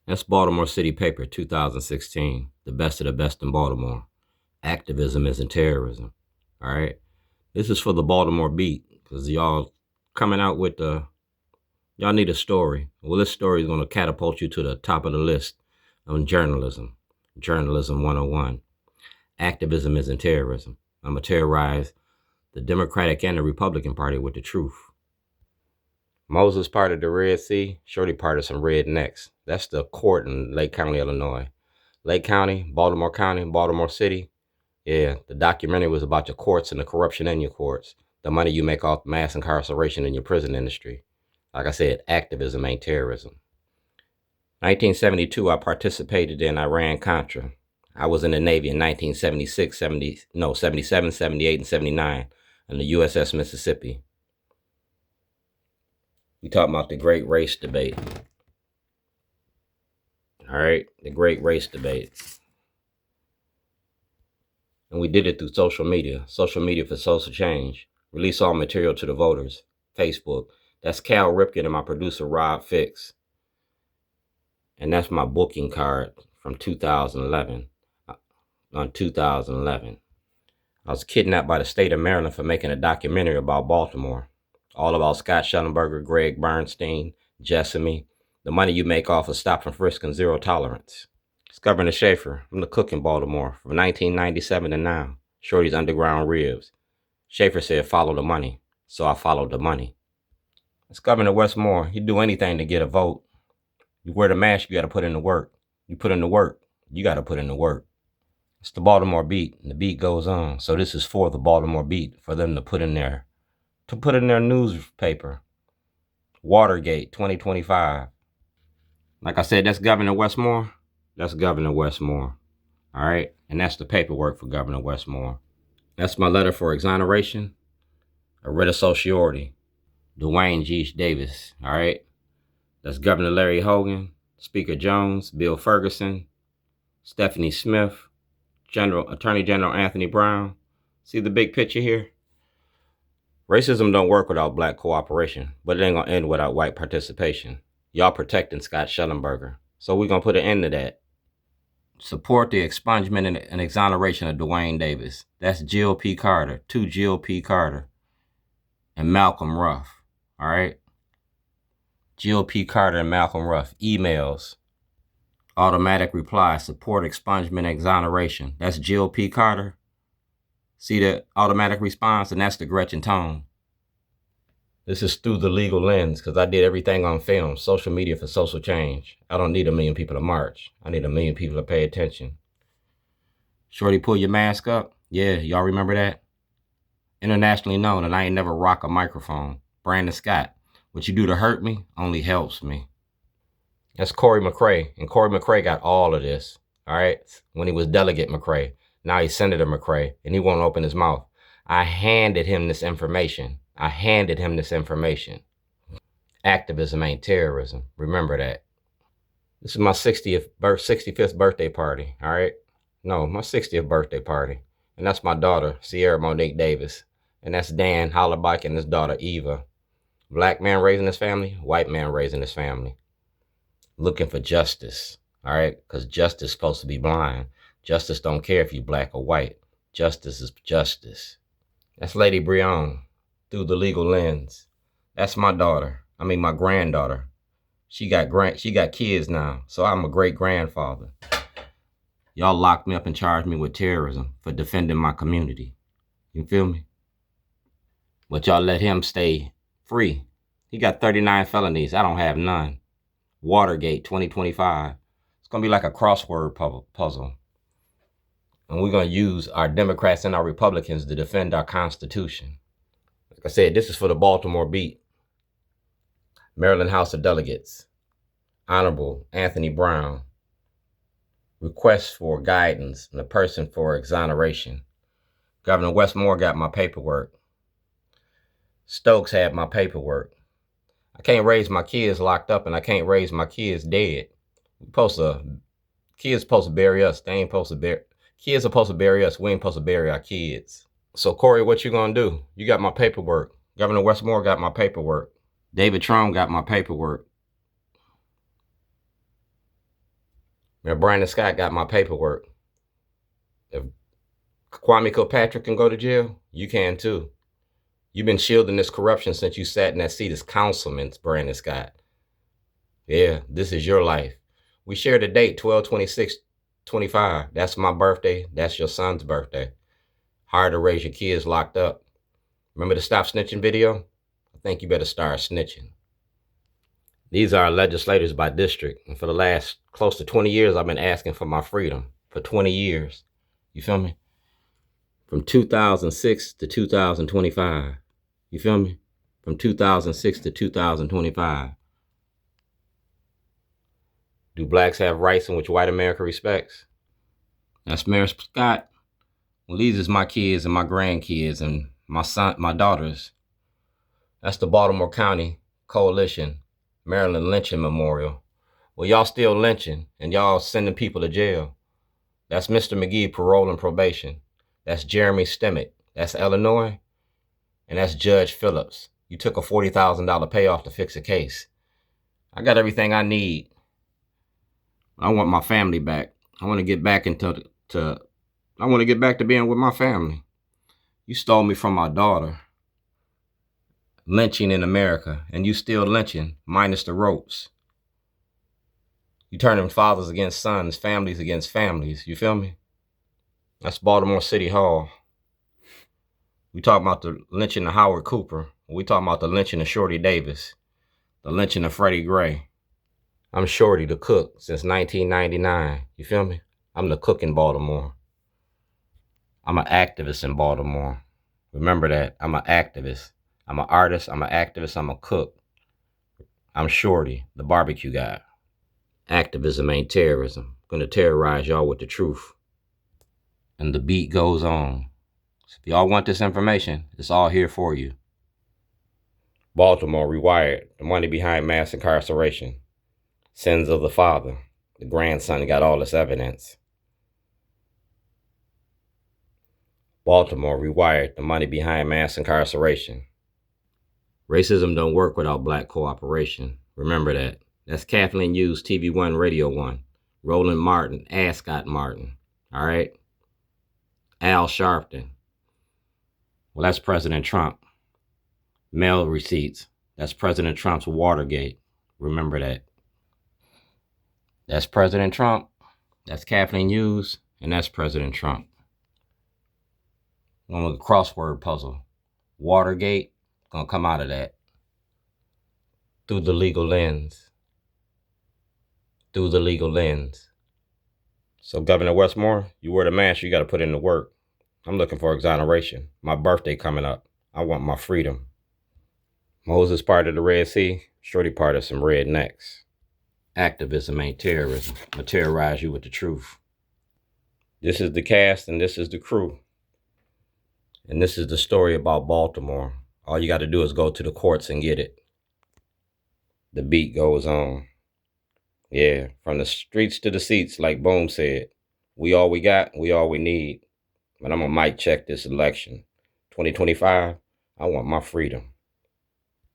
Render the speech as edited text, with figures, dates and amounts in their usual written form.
That's Baltimore City Paper, 2016. The best of the best in Baltimore. Activism isn't terrorism. All right. This is for the Baltimore beat, because y'all coming out with y'all need a story. Well, this story is going to catapult you to the top of the list on journalism. Journalism 101. Activism isn't terrorism. I'm going to terrorize the Democratic and the Republican Party with the truth. Moses parted the Red Sea. Shorty parted some rednecks. That's the court in Lake County, Illinois. Lake County, Baltimore City. Yeah, the documentary was about your courts and the corruption in your courts. The money you make off mass incarceration in your prison industry. Like I said, activism ain't terrorism. 1972, I participated in Iran-Contra. I was in the Navy in 1976, 77, 78, and 79 on the USS Mississippi. We talking about the great race debate. All right, the great race debate. And we did it through social media for social change. Release all material to the voters. Facebook. That's Cal Ripken and my producer Rob Fiks. And that's my booking card from 2011. On 2011. I was kidnapped by the state of Maryland for making a documentary about Baltimore. All about Scott Schellenberger, Greg Bernstein, Jessamy. The money you make off of stop and frisk and zero tolerance. It's Governor Schaefer. I'm the cook in Baltimore from 1997 to now. Shorty's underground ribs. Schaefer said, follow the money. So I followed the money. It's Governor Westmore. He'd do anything to get a vote. You wear the mask, you got to put in the work. You put in the work, you got to put in the work. It's the Baltimore beat, and the beat goes on. So this is for the Baltimore beat, for them to put in their newspaper. Watergate 2025. Like I said, that's Governor Westmore. That's Governor Westmore. All right. And that's the paperwork for Governor Westmore. That's my letter for exoneration. A writ of certiorari. Duane G.Davis. All right. That's Governor Larry Hogan, Speaker Jones, Bill Ferguson, Stephanie Smith, Attorney General Anthony Brown. See the big picture here? Racism don't work without black cooperation, but it ain't gonna end without white participation. Y'all protecting Scott Schellenberger. So we're gonna put an end to that. Support the expungement and exoneration of Duane Davis. That's Jill P. Carter, to Jill P. Carter, and Malcolm Ruff. All right? Jill P. Carter and Malcolm Ruff. Emails. Automatic reply. Support expungement exoneration. That's Jill P. Carter. See the automatic response? And that's the Gretchen tone. This is through the legal lens because I did everything on film. Social media for social change. I don't need 1 million people to march. I need 1 million people to pay attention. Shorty, pull your mask up. Yeah, y'all remember that? Internationally known, and I ain't never rock a microphone. Brandon Scott. What you do to hurt me only helps me. That's Corey McCray. And Corey McCray got all of this. All right? When he was Delegate McCray. Now he's Senator McCray. And he won't open his mouth. I handed him this information. Activism ain't terrorism. Remember that. This is my 65th birthday party. All right? No, my 60th birthday party. And that's my daughter, Sierra Monique Davis. And that's Dan Hollerbach and his daughter, Eva. Black man raising his family, white man raising his family. Looking for justice, all right? Because justice is supposed to be blind. Justice don't care if you black or white. Justice is justice. That's Lady Breon, through the legal lens. That's my daughter. My granddaughter. She got kids now, so I'm a great-grandfather. Y'all locked me up and charged me with terrorism for defending my community. You feel me? But y'all let him stay free. He got 39 felonies. I don't have none. Watergate 2025. It's going to be like a crossword puzzle. And we're going to use our Democrats and our Republicans to defend our Constitution. Like I said, this is for the Baltimore beat. Maryland House of Delegates. Honorable Anthony Brown. Request for guidance and a person for exoneration. Governor Westmore got my paperwork. Stokes had my paperwork. I can't raise my kids locked up and I can't raise my kids dead. Kids supposed to bury us. Kids are supposed to bury us. We ain't supposed to bury our kids. So Corey, what you gonna do? You got my paperwork. Governor Westmore got my paperwork. David Trump got my paperwork. Man, Brandon Scott got my paperwork. If Kwame Kilpatrick can go to jail, you can too. You've been shielding this corruption since you sat in that seat as councilman, Brandon Scott. Yeah, this is your life. We share the date, 12/26/25. That's my birthday. That's your son's birthday. Hard to raise your kids locked up. Remember the Stop Snitching video? I think you better start snitching. These are legislators by district. And for the last close to 20 years, I've been asking for my freedom. For 20 years. You feel me? From 2006 to 2025. You feel me? From 2006 to 2025. Do blacks have rights in which white America respects? That's Mayor Scott. Well, these is my kids and my grandkids and my daughters. That's the Baltimore County Coalition Maryland Lynching Memorial. Well, y'all still lynching and y'all sending people to jail. That's Mr. McGee, parole and probation. That's Jeremy Stemick. That's Illinois. And that's Judge Phillips. You took a $40,000 payoff to fix a case. I got everything I need. I want my family back. I want to get back I want to get back to being with my family. You stole me from my daughter. Lynching in America, and you still lynching, minus the ropes. You turning fathers against sons, families against families. You feel me? That's Baltimore City Hall. We talk about the lynching of Howard Cooper. We talking about the lynching of Shorty Davis. The lynching of Freddie Gray. I'm Shorty, the cook, since 1999. You feel me? I'm the cook in Baltimore. I'm an activist in Baltimore. Remember that. I'm an activist. I'm an artist. I'm an activist. I'm a cook. I'm Shorty, the barbecue guy. Activism ain't terrorism. I'm gonna terrorize y'all with the truth. And the beat goes on. So if y'all want this information, it's all here for you. Baltimore Rewired, the money behind mass incarceration. Sins of the father. The grandson got all this evidence. Baltimore Rewired, the money behind mass incarceration. Racism don't work without black cooperation. Remember that. That's Kathleen Hughes, TV One, Radio One. Roland Martin, Ascot Martin. All right? Al Sharpton. Well, that's President Trump. Mail receipts. That's President Trump's Watergate. Remember that. That's President Trump. That's Kathleen Hughes. And that's President Trump. One with a crossword puzzle. Watergate. Gonna come out of that. Through the legal lens. Through the legal lens. So Governor Westmore, you wear the mask, you gotta put in the work. I'm looking for exoneration. My birthday coming up. I want my freedom. Moses part of the Red Sea, Shorty part of some rednecks. Activism ain't terrorism. I'm gonna terrorize you with the truth. This is the cast and this is the crew. And this is the story about Baltimore. All you gotta do is go to the courts and get it. The beat goes on. Yeah, from the streets to the seats, like Boom said. We all we got, we all we need. But I'm gonna mic check this election. 2025, I want my freedom.